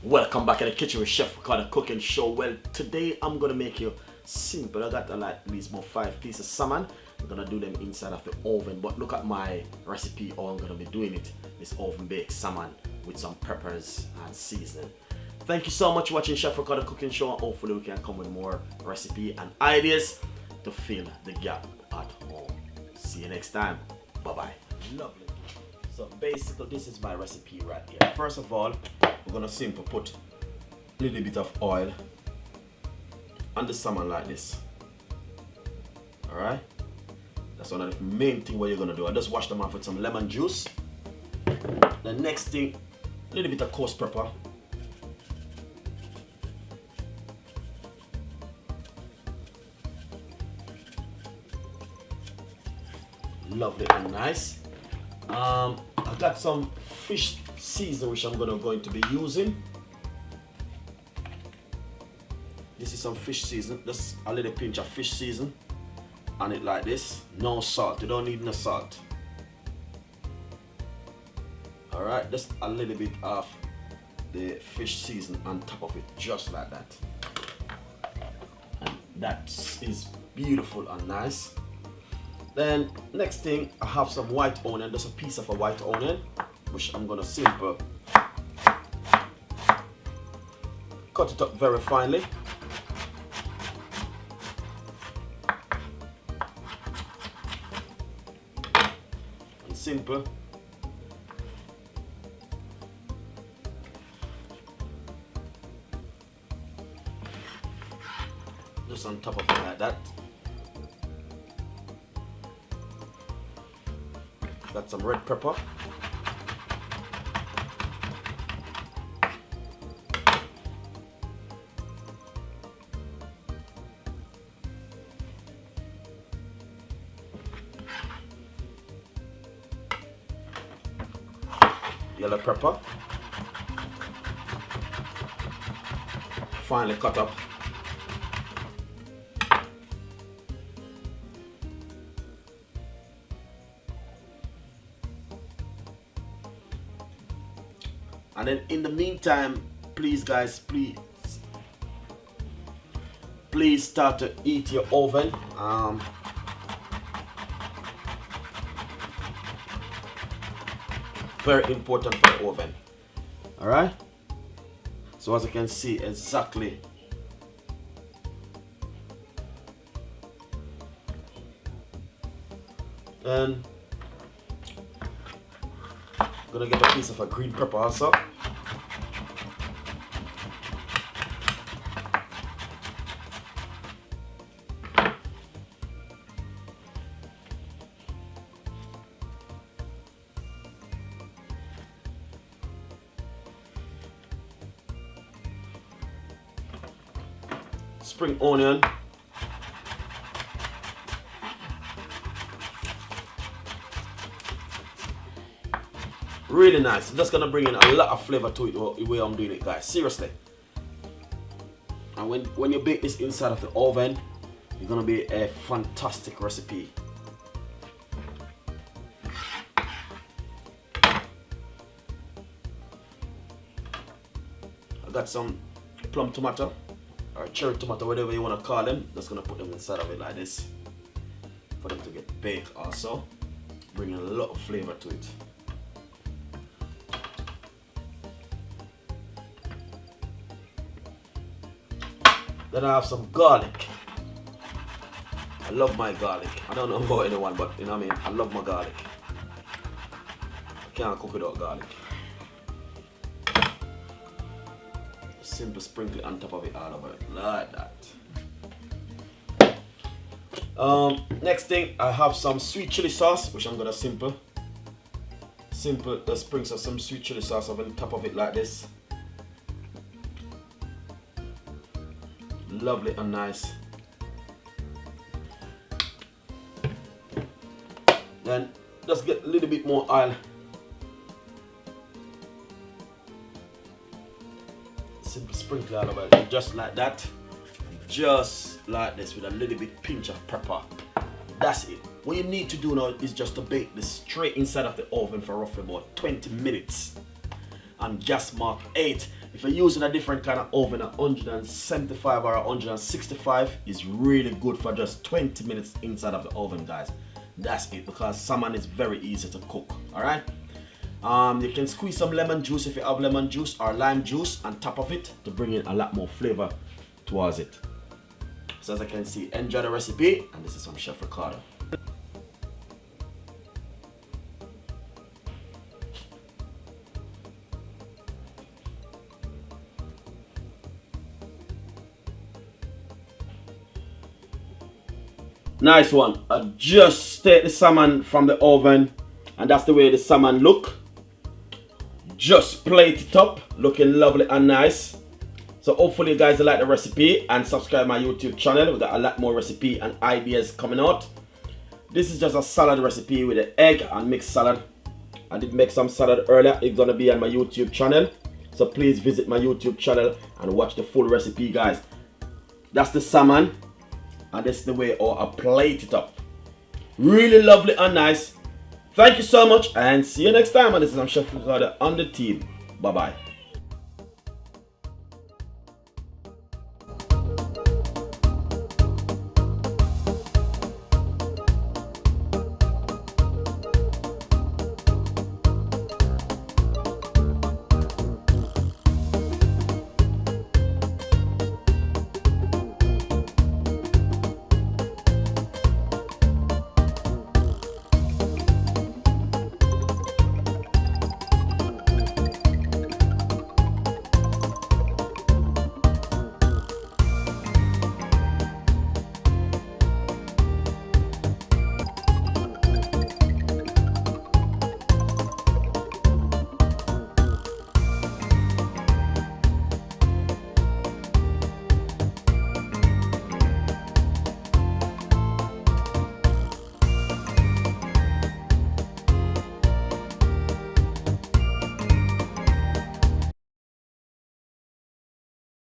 Welcome back in the kitchen with Chef Ricardo cooking show. Well, today I'm gonna make you simple. I got at least more 5 pieces of salmon. I'm gonna do them inside of the oven, but look at my recipe how I'm gonna be doing it. This oven baked salmon with some peppers and seasoning. Thank you so much for watching Chef Ricardo cooking show, and hopefully we can come with more recipe and ideas to fill the gap at home. See you next time. Bye bye. Lovely. So basically this is my recipe right here. First of all, we're gonna simply put a little bit of oil on the salmon like this. Alright? That's one of the main thing what you're gonna do. I just wash them off with some lemon juice. The next thing, a little bit of coarse pepper. Lovely and nice. I got some fish season which I'm going to be using. This is some fish season, just a little pinch of fish season on it like this. No salt, you don't need no salt. Alright, just a little bit of the fish season on top of it, just like that. And that is beautiful and nice. Then next thing, I have some white onion, just a piece of a white onion, which I'm gonna simple cut it up very finely. And simple. Just on top of it like that. Got some red pepper. Yellow pepper. Finely cut up. And then in the meantime, please guys, please start to heat your oven. Very important for the oven. Alright? So as you can see exactly, and I'm gonna get a piece of a green pepper also. Spring onion. Really nice. It's just gonna bring in a lot of flavor to it the way I'm doing it, guys. Seriously. And when you bake this inside of the oven, it's gonna be a fantastic recipe. I got some plum tomato or cherry tomato, whatever you want to call them. Just gonna put them inside of it like this for them to get baked also, bringing a lot of flavor to it. Then I have some garlic. I love my garlic. I don't know about anyone, but you know what I mean, I love my garlic. I can't cook without garlic. Simple sprinkle on top of it all over it, like that. Next thing, I have some sweet chili sauce, which I'm gonna simple sprinkle some sweet chili sauce over the top of it like this. Lovely and nice. Then just get a little bit more oil. Simple sprinkle all over it, just like that. Just like this, with a little bit pinch of pepper. That's it. What you need to do now is just to bake this straight inside of the oven for roughly about 20 minutes. On gas mark 8. If you're using a different kind of oven, 175 or 165 is really good for just 20 minutes inside of the oven, guys. That's it, because salmon is very easy to cook. Alright, you can squeeze some lemon juice if you have lemon juice or lime juice on top of it to bring in a lot more flavor towards it. So as I can see, enjoy the recipe, and this is from Chef Ricardo. Nice one. I just take the salmon from the oven, and that's the way the salmon look. Just plate it up, looking lovely and nice. So hopefully you guys like the recipe, and subscribe my YouTube channel. We got a lot more recipe and ideas coming out. This is just a salad recipe with an egg and mixed salad. I did make some salad earlier. It's gonna be on my YouTube channel, so please visit my YouTube channel and watch the full recipe, guys. That's the salmon, and this is the way I plate it up. Really lovely and nice. Thank you so much, and see you next time. And this is Chef Ricardo on the team. Bye bye.